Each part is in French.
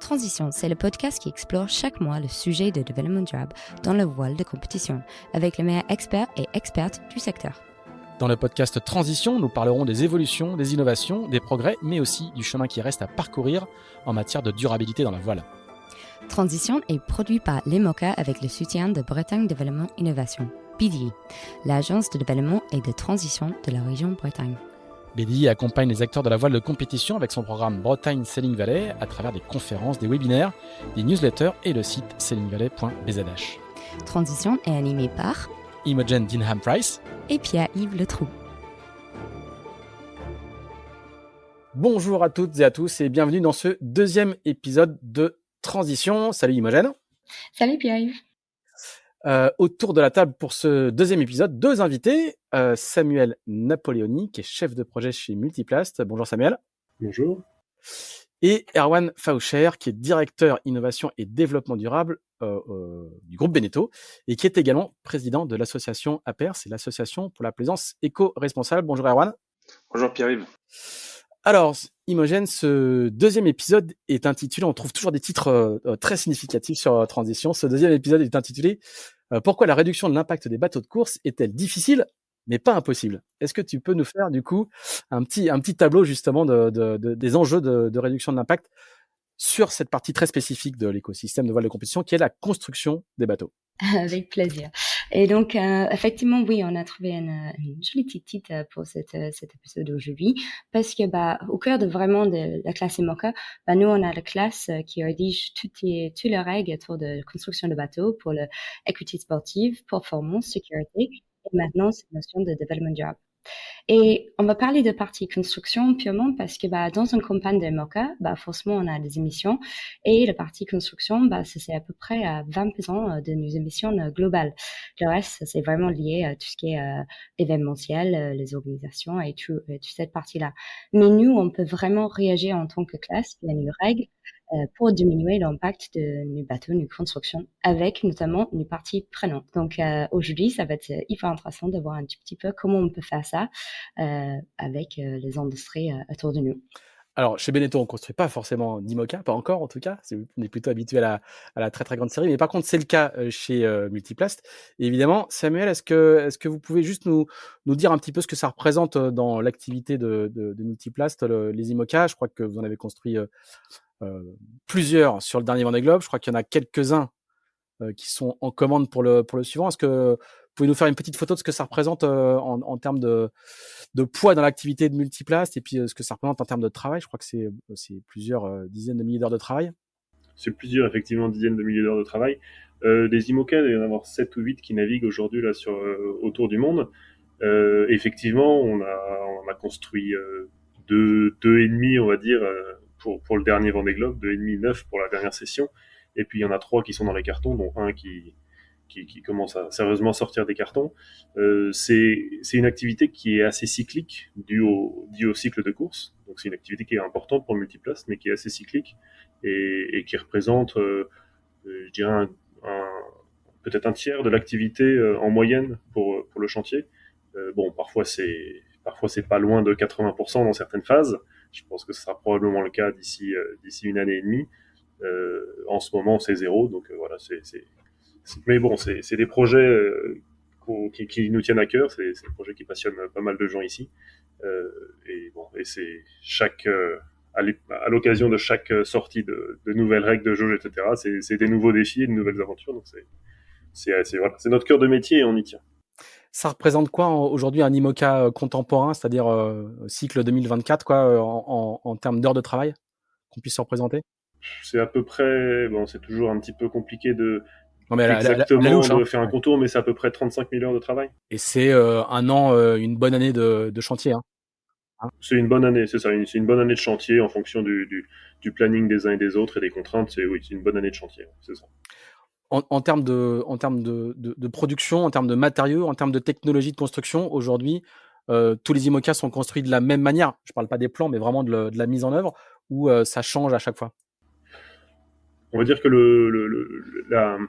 Transition, c'est le podcast qui explore chaque mois le sujet de développement durable dans le voile de compétition, avec les meilleurs experts et expertes du secteur. Dans le podcast Transition, nous parlerons des évolutions, des innovations, des progrès, mais aussi du chemin qui reste à parcourir en matière de durabilité dans la voile. Transition est produit par l'EMOCA avec le soutien de Bretagne Développement Innovation, BDI, l'agence de développement et de transition de la région Bretagne. BDI accompagne les acteurs de la voile de compétition avec son programme Bretagne Sailing Valley à travers des conférences, des webinaires, des newsletters et le site sailingvalley.bzh. Transition est animé par Imogen Dinham-Price et Pierre-Yves Letroux. Bonjour à toutes et à tous et bienvenue dans ce deuxième épisode de Transition. Salut Imogen. Salut Pierre-Yves. Autour de la table pour ce deuxième épisode, deux invités. Samuel Napoléoni, qui est chef de projet chez Multiplast. Bonjour Samuel. Bonjour. Et Erwan Faucher, qui est directeur innovation et développement durable du groupe Beneteau et qui est également président de l'association APER, c'est l'association pour la plaisance éco-responsable. Bonjour Erwan. Bonjour Pierre-Yves. Alors, Imogen, ce deuxième épisode est intitulé, on trouve toujours des titres très significatifs sur Transition. Ce deuxième épisode est intitulé Pourquoi la réduction de l'impact des bateaux de course est-elle difficile mais pas impossible? Est-ce que tu peux nous faire du coup un petit tableau justement des enjeux de réduction de l'impact sur cette partie très spécifique de l'écosystème de voile de compétition qui est la construction des bateaux? Avec plaisir. Et donc, effectivement, oui, on a trouvé une jolie petite titre pour cet épisode aujourd'hui parce que, au cœur de vraiment de la classe IMOCA, nous, on a la classe qui rédige toutes les règles autour de construction de bateaux pour l'équité sportive, performance, sécurité et maintenant cette notion de développement durable. Et on va parler de partie construction purement parce que dans une campagne de MOCA, forcément on a des émissions et la partie construction, c'est à peu près à 20% de nos émissions globales. Le reste, c'est vraiment lié à tout ce qui est événementiel, les organisations et toute cette partie-là. Mais nous, on peut vraiment réagir en tant que classe, il y a une règle pour diminuer l'impact de nos bateaux, nos constructions, avec notamment une partie prenante. Donc aujourd'hui, ça va être hyper intéressant de voir un petit peu comment on peut faire ça avec les industries autour de nous. Alors, chez Beneteau, on ne construit pas forcément d'IMOCA, pas encore en tout cas. On est plutôt habitué à la très très grande série. Mais par contre, c'est le cas chez Multiplast. Et évidemment, Samuel, est-ce que vous pouvez juste nous dire un petit peu ce que ça représente dans l'activité de Multiplast, les IMOCA? Je crois que vous en avez construit plusieurs sur le dernier Vendée Globe. Je crois qu'il y en a quelques-uns qui sont en commande pour le suivant. Est-ce que vous pouvez nous faire une petite photo de ce que ça représente en termes de poids dans l'activité de Multiplast et puis ce que ça représente en termes de travail? Je crois que c'est plusieurs dizaines de milliers d'heures de travail. C'est plusieurs, effectivement, dizaines de milliers d'heures de travail. Des IMOCA, il y en a avoir 7 ou 8 qui naviguent aujourd'hui là autour du monde. Effectivement, on a construit deux et demi, on va dire, pour le dernier Vendée Globe, 2,5 neuf pour la dernière session. Et puis il y en a 3 qui sont dans les cartons, dont un qui commence à sérieusement sortir des cartons. C'est une activité qui est assez cyclique, due au cycle de course. Donc c'est une activité qui est importante pour Multiplast, mais qui est assez cyclique et qui représente, je dirais, peut-être un tiers de l'activité en moyenne pour le chantier. Parfois c'est pas loin de 80% dans certaines phases. Je pense que ce sera probablement le cas d'ici une année et demie. En ce moment, c'est 0, donc voilà, mais bon, c'est des projets qui nous tiennent à cœur, c'est des projets qui passionnent pas mal de gens ici, et c'est à l'occasion de chaque sortie de nouvelles règles de jauge, etc., c'est des nouveaux défis et de nouvelles aventures, donc c'est notre cœur de métier et on y tient. Ça représente quoi aujourd'hui un IMOCA contemporain, c'est-à-dire cycle 2024, quoi, en termes d'heures de travail, qu'on puisse se représenter? C'est à peu près, c'est toujours un petit peu compliqué de faire un contour, mais c'est à peu près 35 000 heures de travail. Et c'est un an, une bonne année de chantier. C'est une bonne année, c'est ça. C'est une bonne année de chantier en fonction du planning des uns et des autres et des contraintes. C'est une bonne année de chantier, c'est ça. En termes de production, en termes de matériaux, en termes de technologie de construction, aujourd'hui, tous les IMOCA sont construits de la même manière. Je ne parle pas des plans, mais vraiment de la mise en œuvre, ou ça change à chaque fois? On va dire que le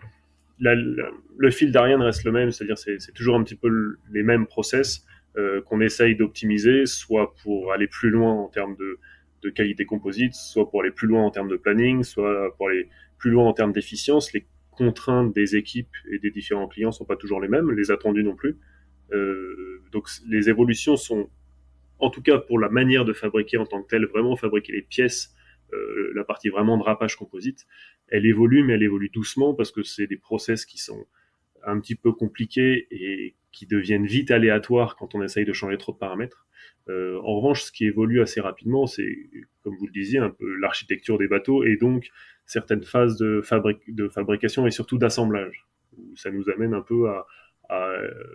fil d'Ariane reste le même, c'est-à-dire c'est toujours un petit peu les mêmes process qu'on essaye d'optimiser, soit pour aller plus loin en termes de qualité composite, soit pour aller plus loin en termes de planning, soit pour aller plus loin en termes d'efficience. Les contraintes des équipes et des différents clients sont pas toujours les mêmes, les attendus non plus. Donc les évolutions sont, en tout cas pour la manière de fabriquer en tant que telle, vraiment fabriquer les pièces, la partie vraiment drapage composite, elle évolue, mais elle évolue doucement parce que c'est des process qui sont un petit peu compliqués et qui deviennent vite aléatoires quand on essaye de changer trop de paramètres. En revanche, ce qui évolue assez rapidement, c'est, comme vous le disiez, un peu l'architecture des bateaux et donc certaines phases de fabrication et surtout d'assemblage, où ça nous amène un peu à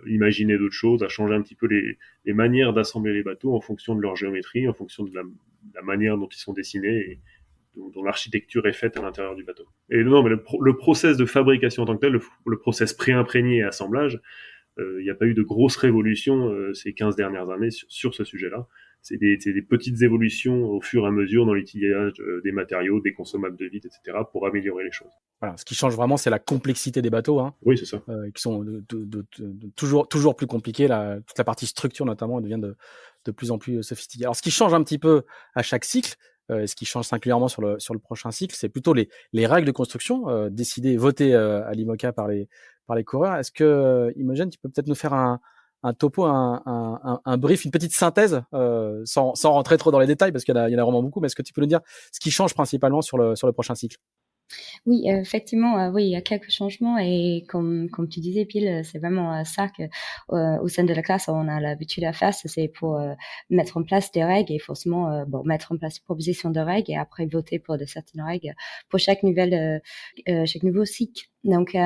imaginer d'autres choses, à changer un petit peu les manières d'assembler les bateaux en fonction de leur géométrie, en fonction de la manière dont ils sont dessinés et dont l'architecture est faite à l'intérieur du bateau. Et non, mais le process de fabrication en tant que tel, le process pré-imprégné et assemblage, il n'y a pas eu de grosses révolutions ces 15 dernières années sur ce sujet-là. C'est des petites évolutions au fur et à mesure dans l'utilisation des matériaux, des consommables de vide, etc., pour améliorer les choses. Voilà, ce qui change vraiment, c'est la complexité des bateaux, hein, Oui, c'est ça. qui sont toujours plus compliquées. Toute la partie structure, notamment, devient de plus en plus sophistiquée. Alors, ce qui change un petit peu à chaque cycle, ce qui change singulièrement sur le prochain cycle, c'est plutôt les règles de construction décidées, votées à l'IMOCA par les coureurs. Est-ce que, Imogen, tu peux peut-être nous faire un topo, un brief, une petite synthèse, sans rentrer trop dans les détails, parce qu'il y en a vraiment beaucoup, mais est-ce que tu peux nous dire ce qui change principalement sur le prochain cycle? Oui, effectivement, oui, il y a quelques changements et comme tu disais, Pile, c'est vraiment ça que au sein de la classe, on a l'habitude à faire, c'est pour mettre en place des règles et forcément, mettre en place une proposition de règles et après voter pour de certaines règles pour chaque nouveau cycle. Donc,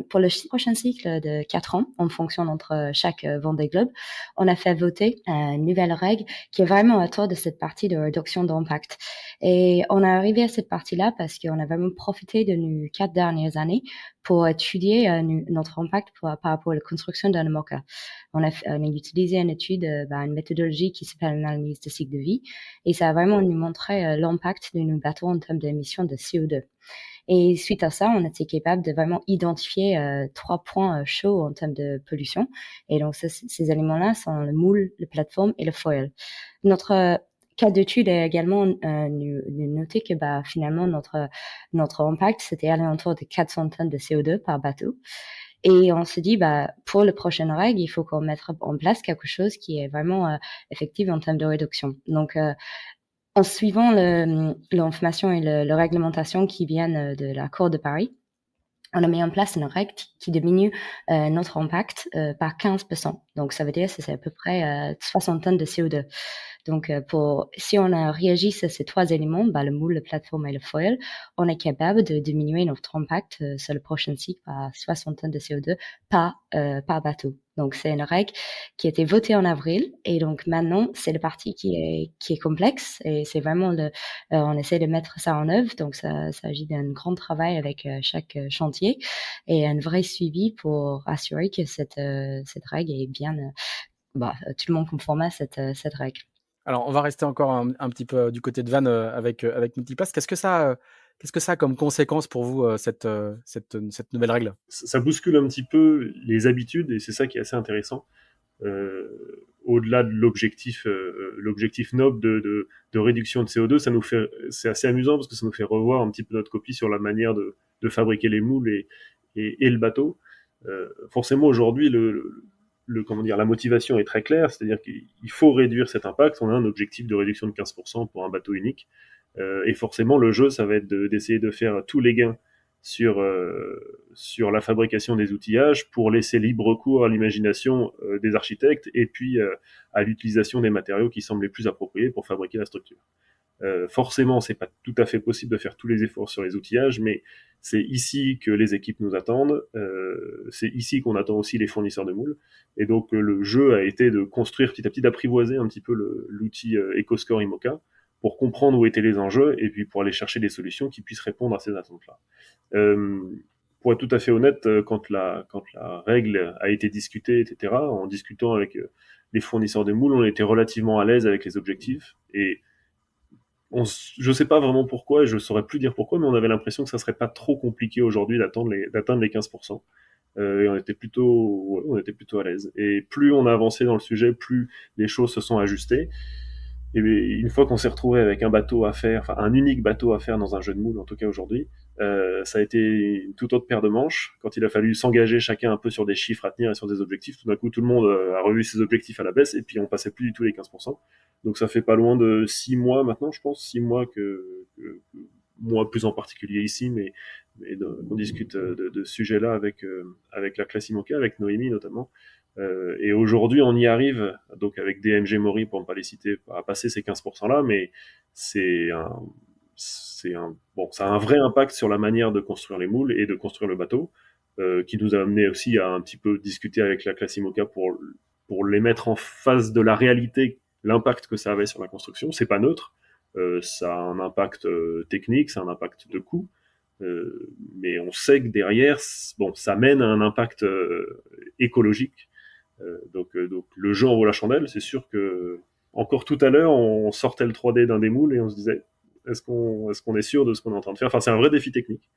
pour le prochain cycle de 4 ans, en fonction entre chaque Vendée Globe, on a fait voter une nouvelle règle qui est vraiment autour de cette partie de réduction d'impact. Et on est arrivé à cette partie-là parce qu'on a vraiment profité de nos 4 dernières années pour étudier notre impact par rapport à la construction d'un IMOCA. On a utilisé une étude, une méthodologie qui s'appelle l'analyse de cycle de vie, et ça a vraiment nous montré l'impact de nos bateaux en termes d'émissions de CO2. Et suite à ça, on était capable de vraiment identifier 3 points chauds en termes de pollution. Et donc, ces éléments-là sont le moule, la plateforme et le foil. Notre cas d'étude a également noté que finalement, notre impact, c'était alentour de 400 tonnes de CO2 par bateau. Et on se dit, pour les prochaines règles, il faut qu'on mette en place quelque chose qui est vraiment effectif en termes de réduction. Donc, en suivant l'information et la réglementation qui viennent de la Cour de Paris, on a mis en place une règle qui diminue notre impact par 15%. Donc, ça veut dire que c'est à peu près 60 tonnes de CO2. Donc, si on a réagi à ces 3 éléments, le moule, la plateforme et le foil, on est capable de diminuer notre impact sur le prochain cycle par 60 tonnes de CO2 par bateau. Donc, c'est une règle qui a été votée en avril. Et donc, maintenant, c'est la partie qui est complexe. Et c'est vraiment on essaie de mettre ça en œuvre. Donc, ça s'agit d'un grand travail avec chaque chantier et un vrai suivi pour assurer que cette règle est bien, tout le monde conforme à cette règle. Alors, on va rester encore un petit peu du côté de Van avec Multiplace. Qu'est-ce que ça a comme conséquence pour vous, cette nouvelle règle? Ça bouscule un petit peu les habitudes et c'est ça qui est assez intéressant. Au-delà de l'objectif noble de réduction de CO2, c'est assez amusant parce que ça nous fait revoir un petit peu notre copie sur la manière de fabriquer les moules et le bateau. Forcément, aujourd'hui, la motivation est très claire, c'est-à-dire qu'il faut réduire cet impact. On a un objectif de réduction de 15% pour un bateau unique. Et forcément, le jeu, ça va être d'essayer de faire tous les gains sur la fabrication des outillages pour laisser libre cours à l'imagination des architectes et puis à l'utilisation des matériaux qui semblent les plus appropriés pour fabriquer la structure. Forcément, c'est pas tout à fait possible de faire tous les efforts sur les outillages, mais c'est ici que les équipes nous attendent, c'est ici qu'on attend aussi les fournisseurs de moules, et donc le jeu a été de construire petit à petit, d'apprivoiser un petit peu l'outil EcoScore IMOCA pour comprendre où étaient les enjeux et puis pour aller chercher des solutions qui puissent répondre à ces attentes-là. Pour être tout à fait honnête, quand la règle a été discutée, etc., en discutant avec les fournisseurs de moules, on était relativement à l'aise avec les objectifs et je sais pas vraiment pourquoi, et je saurais plus dire pourquoi, mais on avait l'impression que ça serait pas trop compliqué aujourd'hui d'atteindre les 15%. Et on était plutôt à l'aise. Et plus on a avancé dans le sujet, plus les choses se sont ajustées. Et une fois qu'on s'est retrouvé avec un bateau à faire, enfin un unique bateau à faire dans un jeu de moule, en tout cas aujourd'hui, ça a été une toute autre paire de manches. Quand il a fallu s'engager chacun un peu sur des chiffres à tenir et sur des objectifs, tout d'un coup tout le monde a revu ses objectifs à la baisse et puis on passait plus du tout les 15%. Donc ça fait pas loin de 6 mois maintenant, je pense, 6 mois que moi plus en particulier ici, mais on discute de ce sujet-là avec la classe IMOCA, avec Noémie notamment. Et aujourd'hui, on y arrive, donc avec DMG Mori, pour ne pas les citer, à passer ces 15%-là, mais c'est un, ça a un vrai impact sur la manière de construire les moules et de construire le bateau, qui nous a amené aussi à un petit peu discuter avec la classe IMOCA pour les mettre en face de la réalité, l'impact que ça avait sur la construction. C'est pas neutre, ça a un impact technique, ça a un impact de coût, mais on sait que derrière, bon, ça mène à un impact écologique. Donc le jeu en vaut la chandelle. C'est sûr que encore tout à l'heure, on sortait le 3D d'un des moules et on se disait est-ce qu'on est sûr de ce qu'on est en train de faire. Enfin, c'est un vrai défi technique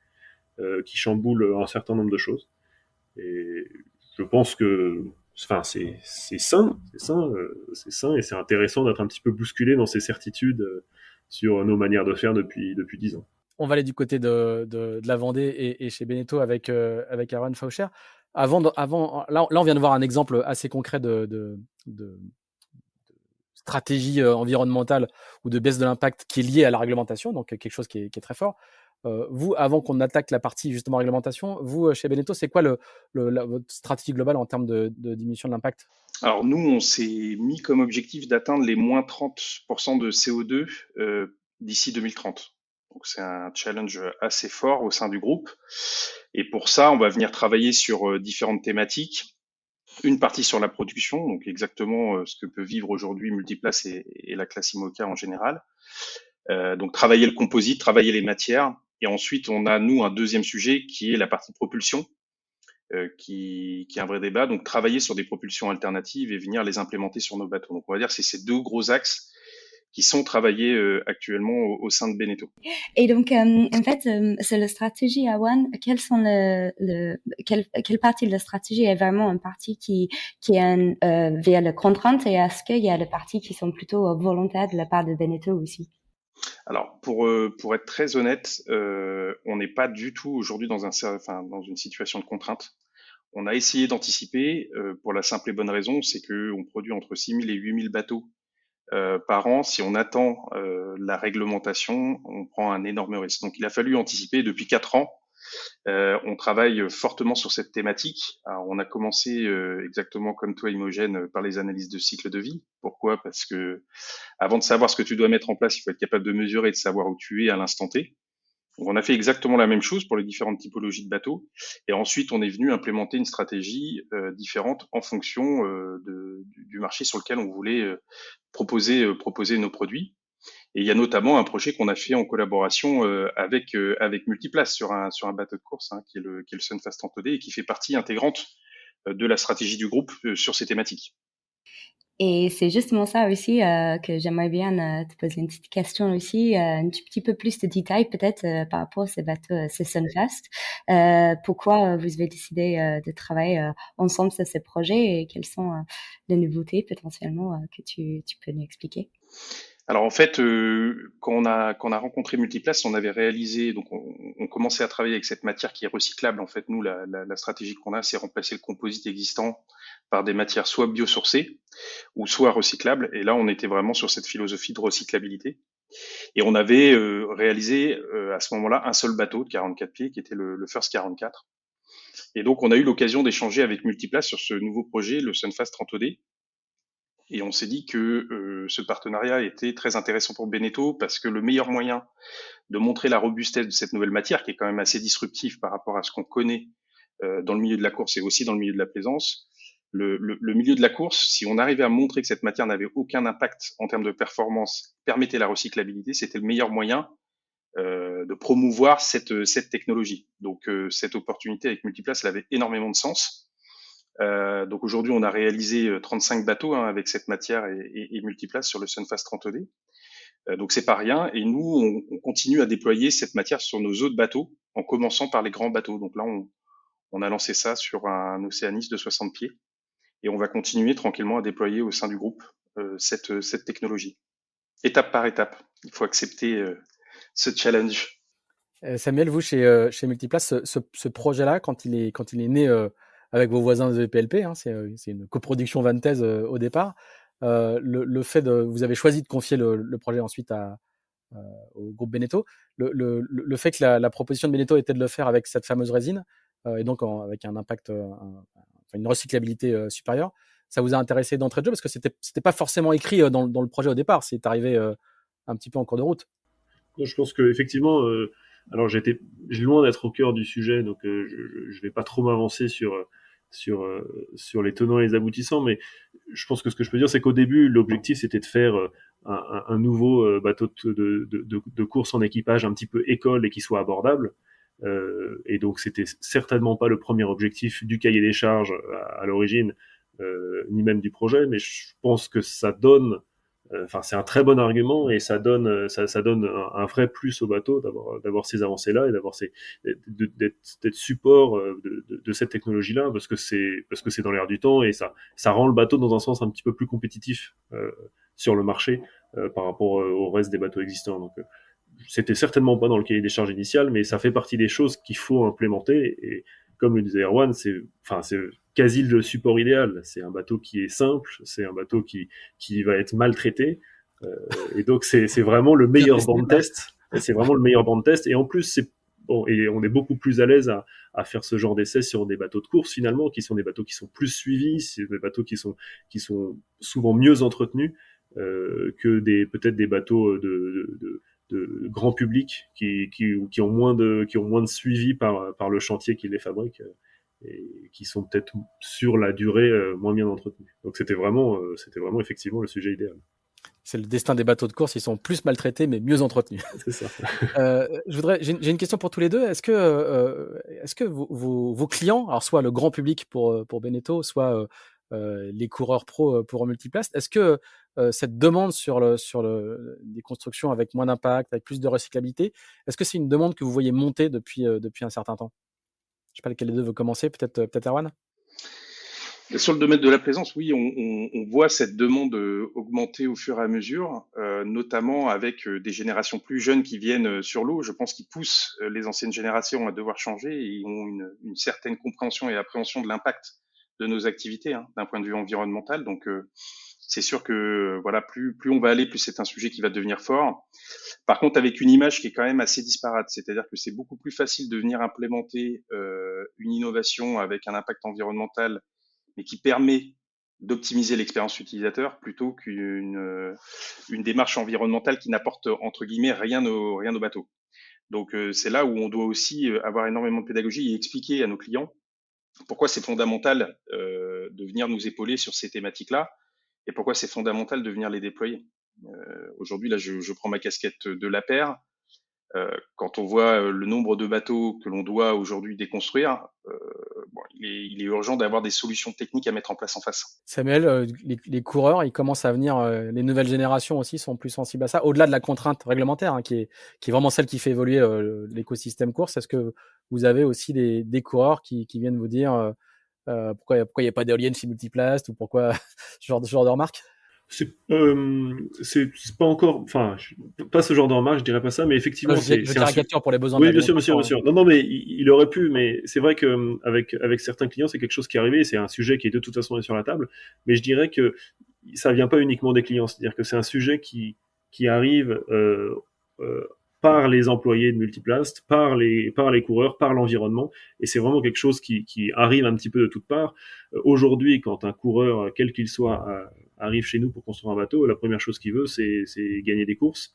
qui chamboule un certain nombre de choses. Et je pense que enfin, c'est sain, c'est sain et c'est intéressant d'être un petit peu bousculé dans ces certitudes sur nos manières de faire depuis 10 ans. On va aller du côté de la Vendée et chez Beneteau avec Aaron Faucher. Là, on vient de voir un exemple assez concret de stratégie environnementale ou de baisse de l'impact qui est liée à la réglementation, donc quelque chose qui est très fort. Vous, avant qu'on attaque la partie justement réglementation, vous, chez Beneteau, c'est quoi votre stratégie globale en termes de diminution de l'impact? Alors nous, on s'est mis comme objectif d'atteindre les moins 30% de CO2 d'ici 2030. Donc c'est un challenge assez fort au sein du groupe. Et pour ça, on va venir travailler sur différentes thématiques. Une partie sur la production, donc exactement ce que peut vivre aujourd'hui Multiplace et la classe IMOCA en général. Donc travailler le composite, travailler les matières. Et ensuite, on a, nous, un deuxième sujet qui est la partie propulsion, qui est un vrai débat. Donc travailler sur des propulsions alternatives et venir les implémenter sur nos bateaux. Donc on va dire que c'est ces deux gros axes qui sont travaillés actuellement au sein de Beneteau. Et donc, en fait, c'est la stratégie à One. Quelle partie de la stratégie est vraiment une partie qui est via la contrainte, et est-ce qu'il y a des parties qui sont plutôt volontaires de la part de Beneteau aussi? Alors, pour être très honnête, on n'est pas du tout aujourd'hui dans une situation de contrainte. On a essayé d'anticiper pour la simple et bonne raison, c'est que on produit entre 6 000 et 8 000 bateaux par an. Si on attend la réglementation, on prend un énorme risque. Donc, il a fallu anticiper depuis 4 ans. On travaille fortement sur cette thématique. Alors, on a commencé exactement comme toi, Imogène, par les analyses de cycle de vie. Pourquoi? Parce que avant de savoir ce que tu dois mettre en place, il faut être capable de mesurer et de savoir où tu es à l'instant T. Donc, on a fait exactement la même chose pour les différentes typologies de bateaux. Et ensuite, on est venu implémenter une stratégie différente en fonction du marché sur lequel on voulait proposer nos produits. Et il y a notamment un projet qu'on a fait en collaboration avec Multiplace sur un bateau de course, hein, qui est le Sunfast Antodé, et qui fait partie intégrante de la stratégie du groupe sur ces thématiques. Et c'est justement ça aussi que j'aimerais bien te poser une petite question aussi, un petit peu plus de détails peut-être par rapport à ces bateaux, ces Sunfast. Pourquoi vous avez décidé de travailler ensemble sur ces projets, et quelles sont les nouveautés potentiellement que tu peux nous expliquer? Alors en fait, quand on a rencontré Multiplace, on avait réalisé, donc on commençait à travailler avec cette matière qui est recyclable. En fait, nous, la stratégie qu'on a, c'est remplacer le composite existant par des matières soit biosourcées ou soit recyclables. Et là, on était vraiment sur cette philosophie de recyclabilité. Et on avait réalisé à ce moment-là un seul bateau de 44 pieds qui était le First 44. Et donc, on a eu l'occasion d'échanger avec Multiplace sur ce nouveau projet, le Sunfast 30D. Et on s'est dit que ce partenariat était très intéressant pour Beneteau parce que le meilleur moyen de montrer la robustesse de cette nouvelle matière, qui est quand même assez disruptive par rapport à ce qu'on connaît dans le milieu de la course et aussi dans le milieu de la plaisance, le milieu de la course, si on arrivait à montrer que cette matière n'avait aucun impact en termes de performance, permettait la recyclabilité, c'était le meilleur moyen de promouvoir cette technologie. Donc cette opportunité avec Multiplace, elle avait énormément de sens. Donc aujourd'hui, on a réalisé 35 bateaux avec cette matière et Multiplace sur le Sunfast 30D. Donc c'est pas rien. Et nous, on continue à déployer cette matière sur nos autres bateaux, en commençant par les grands bateaux. Donc là, on a lancé ça sur un Oceanis de 60 pieds. Et on va continuer tranquillement à déployer au sein du groupe cette technologie. étape par étape. Il faut accepter ce challenge. Samuel, vous, chez Multiplace, ce projet-là, quand il est né avec vos voisins de PLP, hein, c'est une coproduction vantaise au départ, le fait vous avez choisi de confier le projet ensuite au groupe Beneteau, le fait que la proposition de Beneteau était de le faire avec cette fameuse résine, et donc avec un impact, une recyclabilité supérieure, ça vous a intéressé d'entrée de jeu parce que c'était pas forcément écrit dans le projet au départ, c'est arrivé un petit peu en cours de route. Je pense que effectivement, alors j'ai loin d'être au cœur du sujet, donc je vais pas trop m'avancer sur les tenants et les aboutissants, mais je pense que ce que je peux dire, c'est qu'au début, l'objectif c'était de faire un nouveau bateau de course en équipage un petit peu école et qui soit abordable. Et donc c'était certainement pas le premier objectif du cahier des charges à l'origine, ni même du projet, mais je pense que ça donne, c'est un très bon argument et ça donne un vrai plus au bateau d'avoir ces avancées là et d'être support de cette technologie là, parce que c'est dans l'air du temps et ça rend le bateau dans un sens un petit peu plus compétitif sur le marché par rapport au reste des bateaux existants. Donc c'était certainement pas dans le cahier des charges initial, mais ça fait partie des choses qu'il faut implémenter. Et comme le disait Erwan, c'est quasi le support idéal. C'est un bateau qui est simple, c'est un bateau qui va être maltraité. Et donc c'est vraiment le meilleur banc de test. C'est vraiment le meilleur banc de test. Et en plus, et on est beaucoup plus à l'aise à faire ce genre d'essais sur des bateaux de course finalement, qui sont des bateaux qui sont plus suivis, c'est des bateaux qui sont souvent mieux entretenus que peut-être des bateaux de grand public qui ont moins de suivi par le chantier qui les fabrique et qui sont peut-être sur la durée moins bien entretenus. Donc c'était vraiment effectivement le sujet idéal. C'est le destin des bateaux de course, ils sont plus maltraités mais mieux entretenus. C'est ça. J'ai une question pour tous les deux. Est-ce que vos clients, alors soit le grand public pour Beneteau, soit les coureurs pro pour Multiplace, est-ce que cette demande sur des constructions avec moins d'impact, avec plus de recyclabilité, est-ce que c'est une demande que vous voyez monter depuis un certain temps? Je ne sais pas lequel des deux veut commencer, peut-être Erwan. Sur le domaine de la plaisance, oui, on voit cette demande augmenter au fur et à mesure, notamment avec des générations plus jeunes qui viennent sur l'eau. Je pense qu'ils poussent les anciennes générations à devoir changer et ils ont une certaine compréhension et appréhension de l'impact de nos activités d'un point de vue environnemental. Donc, c'est sûr que voilà, plus on va aller, plus c'est un sujet qui va devenir fort. Par contre, avec une image qui est quand même assez disparate, c'est-à-dire que c'est beaucoup plus facile de venir implémenter une innovation avec un impact environnemental mais qui permet d'optimiser l'expérience utilisateur plutôt qu'une démarche environnementale qui n'apporte entre guillemets rien au bateau. Donc c'est là où on doit aussi avoir énormément de pédagogie et expliquer à nos clients pourquoi c'est fondamental de venir nous épauler sur ces thématiques-là et pourquoi c'est fondamental de venir les déployer. Aujourd'hui, là, je prends ma casquette de la paire. Quand on voit le nombre de bateaux que l'on doit aujourd'hui déconstruire, il est urgent d'avoir des solutions techniques à mettre en place en face. Samuel, les coureurs, ils commencent à venir, les nouvelles générations aussi sont plus sensibles à ça, au-delà de la contrainte réglementaire, qui est vraiment celle qui fait évoluer l'écosystème course. Est-ce que vous avez aussi des coureurs qui viennent vous dire pourquoi il n'y a pas d'éolienne chez Multiplace ou pourquoi ce genre de remarques? C'est pas encore, pas ce genre de remarque, je dirais pas ça, mais effectivement, je caricature pour les besoins. Oui, bien sûr. Non, mais il aurait pu, mais c'est vrai que avec certains clients, c'est quelque chose qui est arrivé, c'est un sujet qui est de toute façon sur la table, mais je dirais que ça vient pas uniquement des clients, c'est-à-dire que c'est un sujet qui arrive par les employés de Multiplace, par les coureurs, par l'environnement, et c'est vraiment quelque chose qui arrive un petit peu de toutes parts. Aujourd'hui, quand un coureur, quel qu'il soit, arrive chez nous pour construire un bateau, la première chose qu'il veut, c'est gagner des courses.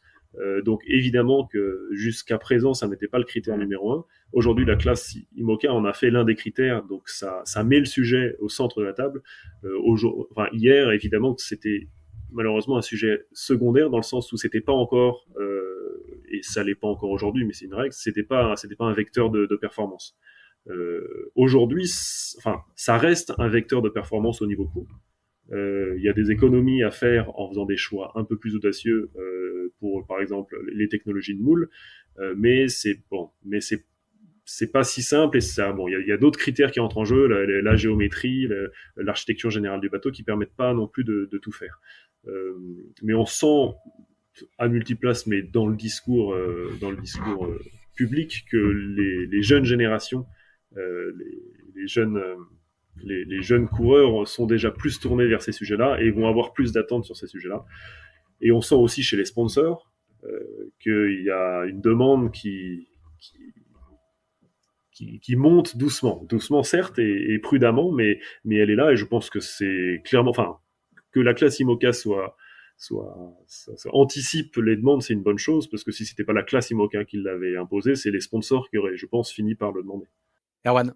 Donc évidemment que jusqu'à présent, ça n'était pas le critère numéro 1. Aujourd'hui, la classe IMOCA en a fait l'un des critères, donc ça met le sujet au centre de la table. Hier, évidemment que c'était malheureusement un sujet secondaire dans le sens où c'était pas encore, et ça l'est pas encore aujourd'hui, mais c'est une règle, c'était pas un vecteur de performance. Aujourd'hui, ça reste un vecteur de performance au niveau coût. Il y a des économies à faire en faisant des choix un peu plus audacieux pour, par exemple, les technologies de moule, mais c'est pas si simple et ça, il y a d'autres critères qui entrent en jeu, la géométrie, l'architecture générale du bateau qui permettent pas non plus de tout faire. Mais on sent, à Multiplace, mais dans le discours public, que les jeunes générations, les jeunes coureurs sont déjà plus tournés vers ces sujets-là et vont avoir plus d'attentes sur ces sujets-là. Et on sent aussi chez les sponsors qu'il y a une demande qui monte doucement certes et prudemment, mais elle est là et je pense que c'est clairement, enfin, que la classe IMOCA soit anticipe les demandes, c'est une bonne chose parce que si c'était pas la classe IMOCA qui l'avait imposé, c'est les sponsors qui auraient, je pense, fini par le demander. Erwan.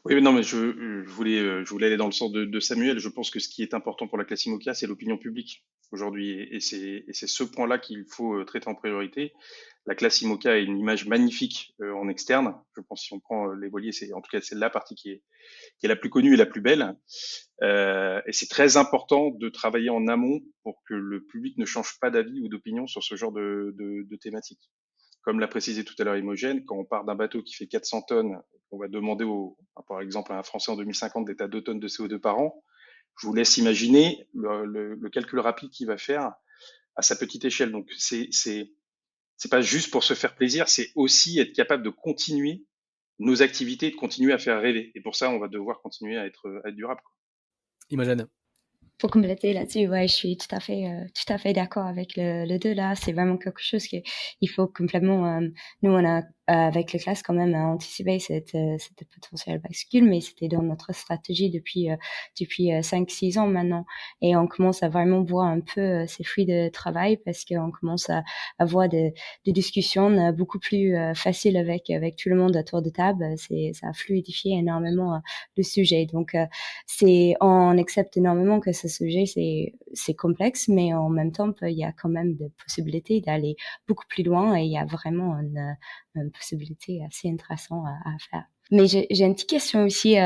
Oui, non, mais je voulais aller dans le sens de Samuel. Je pense que ce qui est important pour la classe IMOCA, c'est l'opinion publique aujourd'hui. Et c'est ce point-là qu'il faut traiter en priorité. La classe IMOCA a une image magnifique en externe. Je pense si on prend les voiliers, en tout cas, c'est la partie qui est la plus connue et la plus belle. Et c'est très important de travailler en amont pour que le public ne change pas d'avis ou d'opinion sur ce genre de thématique. Comme l'a précisé tout à l'heure Imogène, quand on part d'un bateau qui fait 400 tonnes, on va demander par exemple à un Français en 2050 d'être à 2 tonnes de CO2 par an, je vous laisse imaginer le calcul rapide qu'il va faire à sa petite échelle. Donc c'est pas juste pour se faire plaisir, c'est aussi être capable de continuer nos activités, de continuer à faire rêver. Et pour ça, on va devoir continuer à être durable. Imogène. Pour compléter là-dessus, ouais, je suis tout à fait d'accord avec le 2 là. C'est vraiment quelque chose qu'il faut complètement. Nous, on a avec les classes quand même anticipé cette potentielle bascule, mais c'était dans notre stratégie depuis 5-6 ans maintenant, et on commence à vraiment voir un peu ces fruits de travail parce qu'on commence à avoir des discussions beaucoup plus faciles avec tout le monde autour de table. Ça a fluidifié énormément le sujet. Donc on accepte énormément que ce sujet c'est complexe, mais en même temps il y a quand même des possibilités d'aller beaucoup plus loin et il y a vraiment une possibilité assez intéressante à faire. Mais j'ai une petite question aussi,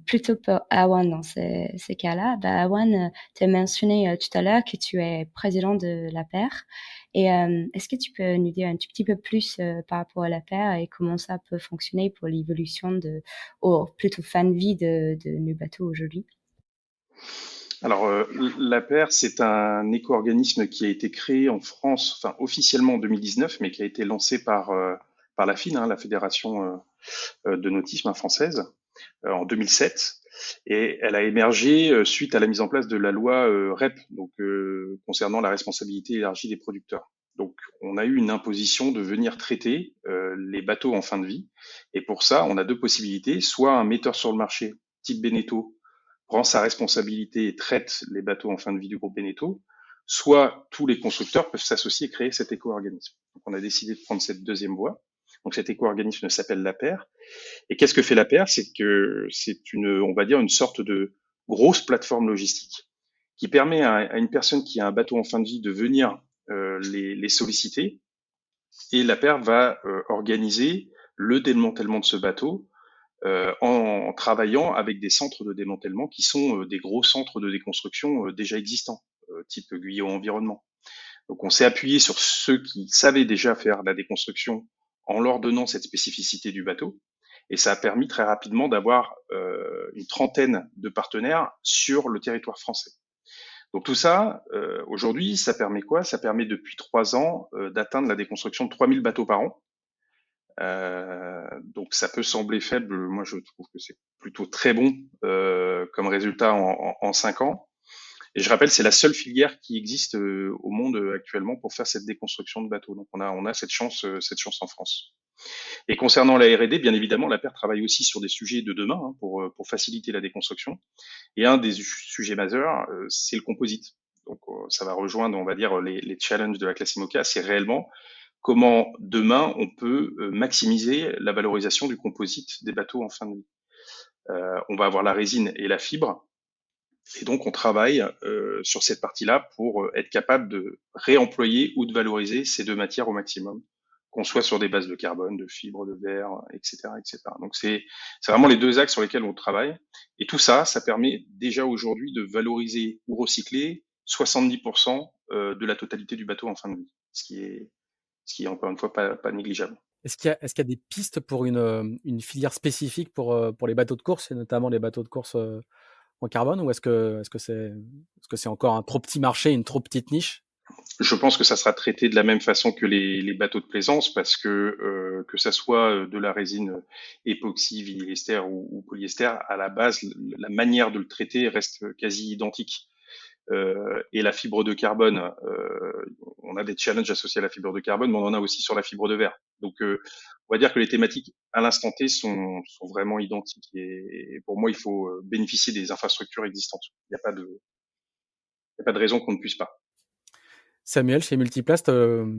plutôt pour Erwan dans ces cas-là. Erwan, tu as mentionné tout à l'heure que tu es président de la paire. Et est-ce que tu peux nous dire un tout petit peu plus par rapport à la paire et comment ça peut fonctionner pour l'évolution plutôt fin de vie de nos bateaux aujourd'hui? Alors, la paire, c'est un éco-organisme qui a été créé en France, enfin officiellement en 2019, mais qui a été lancé par la FIN, la Fédération de nautisme française, en 2007. Et elle a émergé suite à la mise en place de la loi REP, donc concernant la responsabilité élargie des producteurs. Donc, on a eu une imposition de venir traiter les bateaux en fin de vie. Et pour ça, on a deux possibilités. Soit un metteur sur le marché, type Beneteau, prend sa responsabilité et traite les bateaux en fin de vie du groupe Beneteau, soit tous les constructeurs peuvent s'associer et créer cet éco-organisme. Donc, on a décidé de prendre cette deuxième voie. Donc, cet éco-organisme s'appelle la paire. Et qu'est-ce que fait la paire? C'est que c'est on va dire, une sorte de grosse plateforme logistique qui permet à une personne qui a un bateau en fin de vie de venir les solliciter. Et la paire va organiser le démantèlement de ce bateau en travaillant avec des centres de démantèlement qui sont des gros centres de déconstruction déjà existants, type Guyot Environnement. Donc on s'est appuyé sur ceux qui savaient déjà faire la déconstruction en leur donnant cette spécificité du bateau, et ça a permis très rapidement d'avoir une trentaine de partenaires sur le territoire français. Donc tout ça, aujourd'hui, ça permet quoi? Ça permet depuis 3 ans d'atteindre la déconstruction de 3000 bateaux par an. Donc ça peut sembler faible, moi je trouve que c'est plutôt très bon comme résultat en 5 ans. Et je rappelle, c'est la seule filière qui existe au monde actuellement pour faire cette déconstruction de bateaux. Donc on a cette chance en France. Et concernant la R&D, bien évidemment, la paire travaille aussi sur des sujets de demain pour faciliter la déconstruction. Et un des sujets majeurs, c'est le composite. Donc ça va rejoindre, on va dire, les challenges de la classe IMOCA. C'est réellement comment demain on peut maximiser la valorisation du composite des bateaux en fin de vie. On va avoir la résine et la fibre, et donc on travaille sur cette partie-là pour être capable de réemployer ou de valoriser ces deux matières au maximum, qu'on soit sur des bases de carbone, de fibres, de verre, etc., etc. Donc c'est vraiment les deux axes sur lesquels on travaille, et tout ça, ça permet déjà aujourd'hui de valoriser ou recycler 70% de la totalité du bateau en fin de vie, ce qui est encore une fois pas négligeable. Est-ce qu'il y a des pistes pour une filière spécifique pour les bateaux de course, et notamment les bateaux de course en carbone, ou est-ce que c'est encore un trop petit marché, une trop petite niche? Je pense que ça sera traité de la même façon que les bateaux de plaisance parce que ça soit de la résine époxy, vinylester ou polyester, à la base, la manière de le traiter reste quasi identique. Et la fibre de carbone, on a des challenges associés à la fibre de carbone, mais on en a aussi sur la fibre de verre. Donc, on va dire que les thématiques à l'instant T sont vraiment identiques. Et pour moi, il faut bénéficier des infrastructures existantes. Il n'y a pas de raison qu'on ne puisse pas. Samuel, chez Multiplast,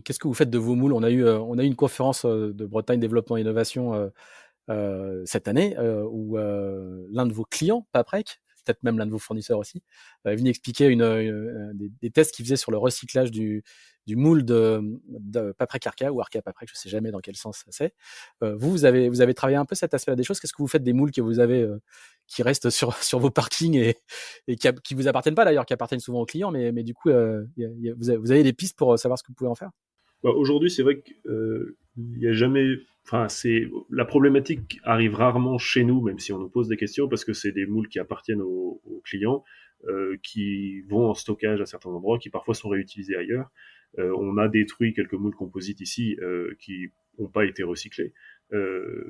qu'est-ce que vous faites de vos moules? On a eu une conférence de Bretagne Développement Innovation cette année où l'un de vos clients, Paprec, peut-être même l'un de vos fournisseurs aussi, est venu expliquer des tests qu'il faisait sur le recyclage du moule de Paprec Arca ou Arca Paprec, je ne sais jamais dans quel sens c'est. Vous avez travaillé un peu cet aspect-là des choses. Qu'est-ce que vous faites des moules que vous avez qui restent sur vos parkings et qui vous appartiennent pas d'ailleurs, qui appartiennent souvent aux clients, mais du coup, vous avez des pistes pour savoir ce que vous pouvez en faire? Aujourd'hui, c'est vrai qu'il n'y a jamais. Enfin, la problématique arrive rarement chez nous, même si on nous pose des questions, parce que c'est des moules qui appartiennent aux clients, qui vont en stockage à certains endroits, qui parfois sont réutilisés ailleurs. On a détruit quelques moules composites ici qui n'ont pas été recyclés.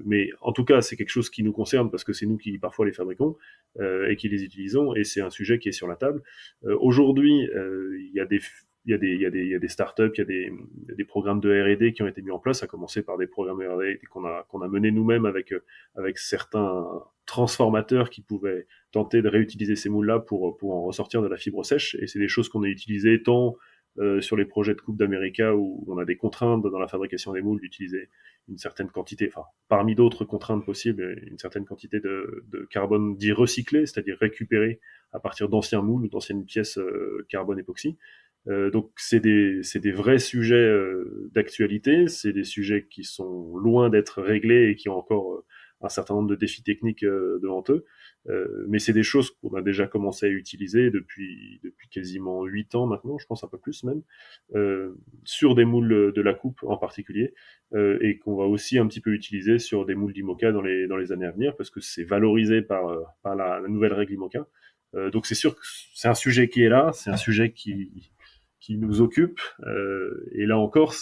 Mais en tout cas, c'est quelque chose qui nous concerne parce que c'est nous qui parfois les fabriquons et qui les utilisons, et c'est un sujet qui est sur la table. Aujourd'hui, il y a des startups, il y a des programmes de R&D qui ont été mis en place, à commencer par des programmes R&D qu'on a menés nous-mêmes avec certains transformateurs qui pouvaient tenter de réutiliser ces moules-là pour en ressortir de la fibre sèche. Et c'est des choses qu'on a utilisées tant sur les projets de Coupe d'Amérique où on a des contraintes dans la fabrication des moules d'utiliser une certaine quantité, enfin parmi d'autres contraintes possibles, une certaine quantité de carbone dit recyclé, c'est-à-dire récupéré à partir d'anciens moules ou d'anciennes pièces carbone époxy. Donc c'est des vrais sujets d'actualité, c'est des sujets qui sont loin d'être réglés et qui ont encore un certain nombre de défis techniques devant eux. Mais c'est des choses qu'on a déjà commencé à utiliser depuis quasiment 8 ans maintenant, je pense un peu plus même, sur des moules de la coupe en particulier, et qu'on va aussi un petit peu utiliser sur des moules d'IMOCA dans les années à venir, parce que c'est valorisé par la nouvelle règle IMOCA. Donc c'est sûr que c'est un sujet qui est là, c'est un sujet qui nous occupe, et là encore,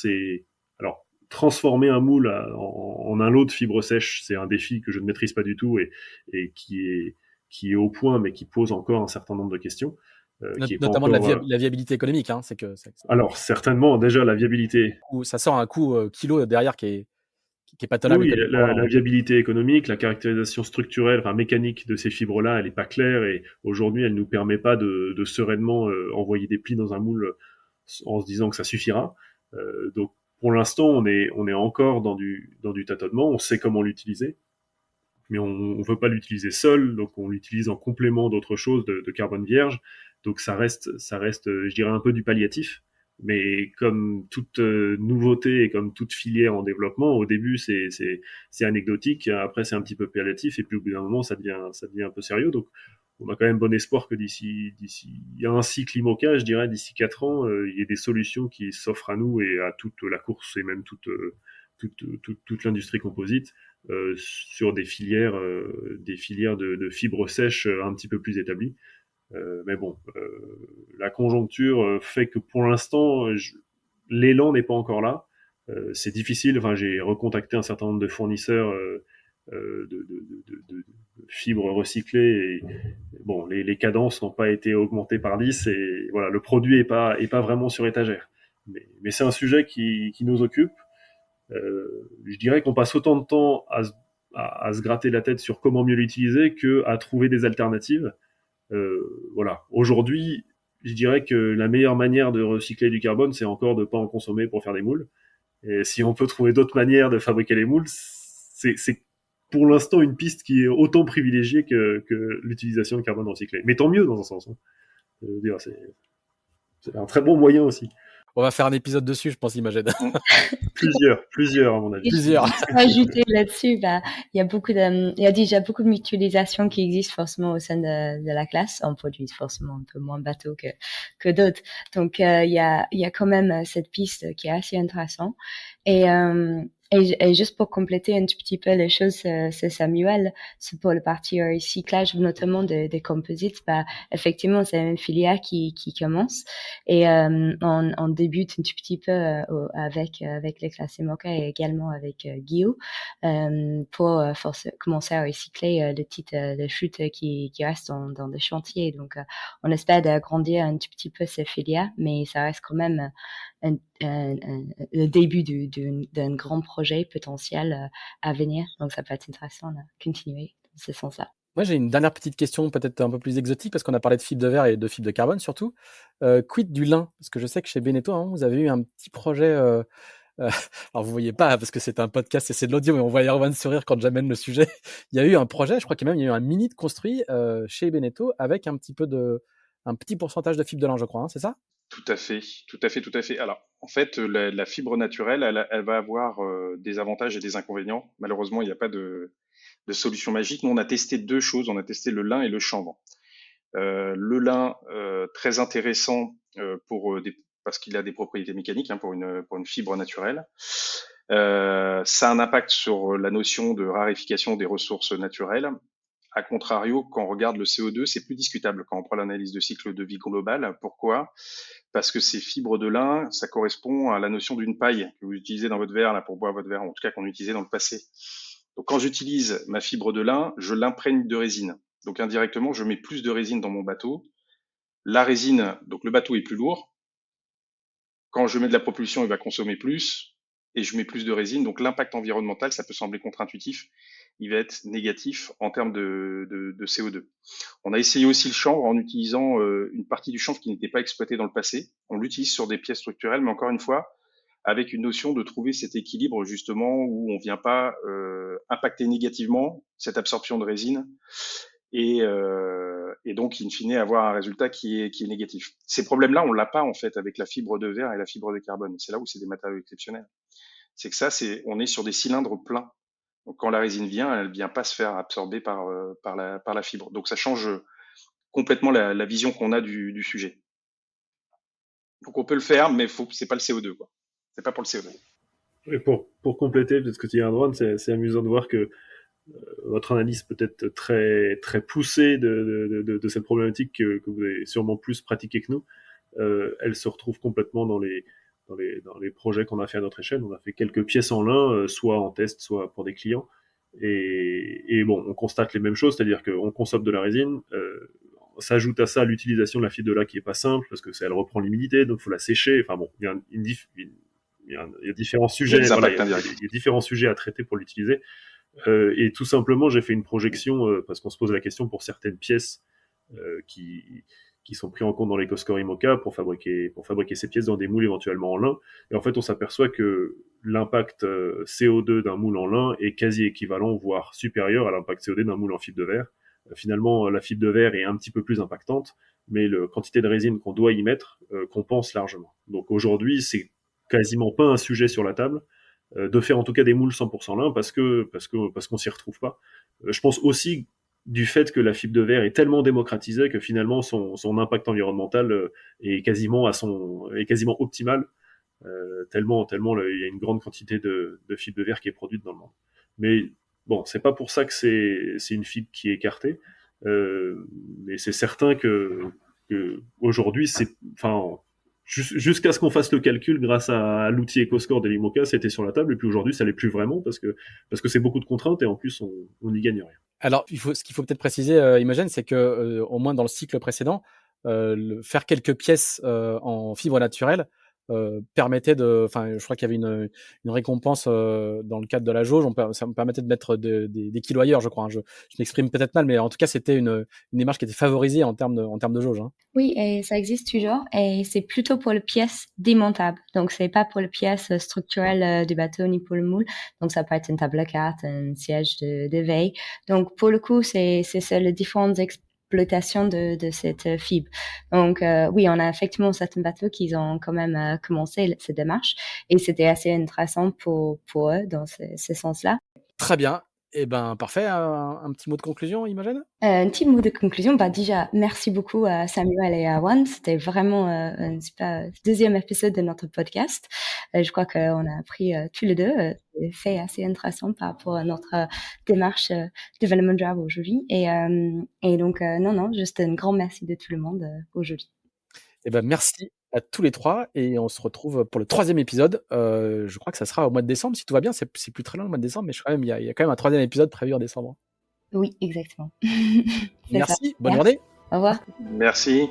alors transformer un moule en un lot de fibres sèches, c'est un défi que je ne maîtrise pas du tout et qui est au point, mais qui pose encore un certain nombre de questions. Notamment la viabilité économique. Hein, alors, certainement, déjà, la viabilité. Ça sort un coût kilo derrière qui est pas tenable. Oui, la viabilité économique, la caractérisation structurelle, enfin mécanique de ces fibres-là, elle n'est pas claire, et aujourd'hui, elle ne nous permet pas de sereinement envoyer des plis dans un moule en se disant que ça suffira. Donc, pour l'instant, on est encore dans du tâtonnement. On sait comment l'utiliser, mais on veut pas l'utiliser seul, donc on l'utilise en complément d'autres choses, de carbone vierge. Donc ça reste, je dirais, un peu du palliatif. Mais comme toute nouveauté et comme toute filière en développement, au début c'est anecdotique, après c'est un petit peu palliatif, et puis au bout d'un moment ça devient un peu sérieux. Donc on a quand même bon espoir que d'ici il y a un cycle IMOCA, je dirais, d'ici 4 ans, il y ait des solutions qui s'offrent à nous et à toute la course et même toute l'industrie composite sur des filières de fibres sèches un petit peu plus établies. Mais bon, la conjoncture fait que pour l'instant, l'élan n'est pas encore là. C'est difficile. Enfin, j'ai recontacté un certain nombre de fournisseurs de fibres recyclées, et bon, les cadences n'ont pas été augmentées par 10, et voilà, le produit est pas vraiment sur étagère. Mais c'est un sujet qui nous occupe. Je dirais qu'on passe autant de temps à se gratter la tête sur comment mieux l'utiliser qu'à trouver des alternatives. Voilà. Aujourd'hui, je dirais que la meilleure manière de recycler du carbone, c'est encore de ne pas en consommer pour faire des moules. Et si on peut trouver d'autres manières de fabriquer les moules, c'est pour l'instant une piste qui est autant privilégiée que l'utilisation de carbone recyclé. Mais tant mieux dans un sens. Hein. Je veux dire, c'est un très bon moyen aussi. On va faire un épisode dessus, je pense, Imagine. Plusieurs, à mon avis. Plusieurs. Ajouter là-dessus, il y a déjà beaucoup de mutualisation qui existe forcément au sein de la classe. On produit forcément un peu moins de bateaux que d'autres. Donc, il y a quand même cette piste qui est assez intéressante. Et Et juste pour compléter un tout petit peu les choses, c'est Samuel, c'est pour le parti recyclage, notamment des composites. Bah, effectivement, c'est une filière qui commence et on débute un tout petit peu avec les classes Moka et également avec Guillaume pour commencer à recycler le titre de chute qui reste dans des chantiers. Donc, on espère d'agrandir un tout petit peu ces filières, mais ça reste quand même le début d'un grand projet potentiel à venir. Donc, ça peut être intéressant de continuer dans ce sens-là. Moi, j'ai une dernière petite question, peut-être un peu plus exotique, parce qu'on a parlé de fibre de verre et de fibre de carbone surtout. Quid du lin? Parce que je sais que chez Beneteau, hein, vous avez eu un petit projet. Alors, vous voyez pas, parce que c'est un podcast et c'est de l'audio, mais on voit Erwan sourire quand j'amène le sujet. Il y a eu un projet, je crois qu'il y a eu un mini de construit chez Beneteau avec un petit pourcentage de fibre de lin, je crois, hein, c'est ça? Tout à fait, tout à fait, tout à fait. Alors, en fait, la fibre naturelle, elle va avoir des avantages et des inconvénients. Malheureusement, il n'y a pas de solution magique. Nous, on a testé deux choses. On a testé le lin et le chanvre. Le lin, très intéressant parce qu'il a des propriétés mécaniques pour une fibre naturelle. Ça a un impact sur la notion de raréfication des ressources naturelles. A contrario, quand on regarde le CO2, c'est plus discutable quand on prend l'analyse de cycle de vie globale. Pourquoi? Parce que ces fibres de lin, ça correspond à la notion d'une paille que vous utilisez dans votre verre là pour boire votre verre, en tout cas qu'on utilisait dans le passé. Donc quand j'utilise ma fibre de lin, je l'imprègne de résine. Donc indirectement, je mets plus de résine dans mon bateau. La résine, donc le bateau est plus lourd. Quand je mets de la propulsion, il va consommer plus et je mets plus de résine. Donc l'impact environnemental, ça peut sembler contre-intuitif, il va être négatif en termes de CO2. On a essayé aussi le chanvre en utilisant une partie du chanvre qui n'était pas exploitée dans le passé. On l'utilise sur des pièces structurelles, mais encore une fois, avec une notion de trouver cet équilibre justement où on vient pas impacter négativement cette absorption de résine et donc in fine avoir un résultat qui est négatif. Ces problèmes-là, on l'a pas en fait avec la fibre de verre et la fibre de carbone. C'est là où c'est des matériaux exceptionnels. C'est que ça, on est sur des cylindres pleins. Donc quand la résine vient, elle vient pas se faire absorber par la fibre. Donc ça change complètement la vision qu'on a du sujet. Donc on peut le faire, mais c'est pas le CO2 quoi. C'est pas pour le CO2. Et pour compléter peut-être ce que tu dis, Andron, c'est amusant de voir que votre analyse peut être très très poussée de cette problématique que vous avez sûrement plus pratiquée que nous. Elle se retrouve complètement dans les projets qu'on a fait à notre échelle. On a fait quelques pièces en lin, soit en test, soit pour des clients. Et bon, on constate les mêmes choses, c'est-à-dire qu'on consomme de la résine. S'ajoute à ça l'utilisation de la fibre de lin qui est pas simple parce que elle reprend l'humidité, donc faut la sécher. Enfin bon, il y a différents sujets. Il y a différents sujets à traiter pour l'utiliser. Et tout simplement, j'ai fait une projection parce qu'on se pose la question pour certaines pièces qui sont prises en compte dans l'éco-score IMOCA pour fabriquer ces pièces dans des moules éventuellement en lin. Et en fait, on s'aperçoit que l'impact CO2 d'un moule en lin est quasi équivalent, voire supérieur à l'impact CO2 d'un moule en fibre de verre. Finalement, la fibre de verre est un petit peu plus impactante, mais la quantité de résine qu'on doit y mettre compense largement. Donc aujourd'hui, c'est quasiment pas un sujet sur la table de faire en tout cas des moules 100% lin parce qu'on s'y retrouve pas. Je pense aussi du fait que la fibre de verre est tellement démocratisée que finalement son impact environnemental est quasiment optimal, tellement il y a une grande quantité de fibre de verre qui est produite dans le monde. Mais bon, c'est pas pour ça que c'est une fibre qui est écartée, mais c'est certain que aujourd'hui jusqu'à ce qu'on fasse le calcul grâce à l'outil EcoScore de l'IMOCA, c'était sur la table, et puis aujourd'hui, ça l'est plus vraiment parce que c'est beaucoup de contraintes et en plus, on n'y gagne rien. Alors, ce qu'il faut peut-être préciser, Imogen, c'est que au moins dans le cycle précédent, faire quelques pièces en fibre naturelle permettait je crois qu'il y avait une récompense dans le cadre de la jauge. Ça me permettait de mettre des kilos ailleurs, je crois. Hein. Je m'exprime peut-être mal, mais en tout cas, c'était une démarche qui était favorisée en termes de jauge. Hein. Oui, et ça existe toujours, et c'est plutôt pour les pièces démontables. Donc, c'est pas pour les pièces structurelles du bateau ni pour le moule. Donc, ça peut être une table à cartes, un siège de veille. Donc, pour le coup, c'est les différentes exploitation de cette fibre. Donc, oui, on a effectivement certains bateaux qui ont quand même commencé cette démarche et c'était assez intéressant pour eux dans ce sens-là. Très bien. Eh ben, parfait. Un petit mot de conclusion, Imogen? Un petit mot de conclusion. Déjà, merci beaucoup à Samuel et à Erwan. C'était vraiment un super deuxième épisode de notre podcast. je crois qu'on a appris tous les deux. C'est assez intéressant par rapport à notre démarche Development Job aujourd'hui. Et donc, non, juste un grand merci de tout le monde aujourd'hui. Eh ben, merci à tous les trois et on se retrouve pour le 3e épisode. Je crois que ça sera au mois de décembre, si tout va bien. C'est plus très loin le mois de décembre, mais il y a quand même un 3e épisode prévu en décembre. Oui, exactement. Merci, bonne journée. Au revoir. Merci.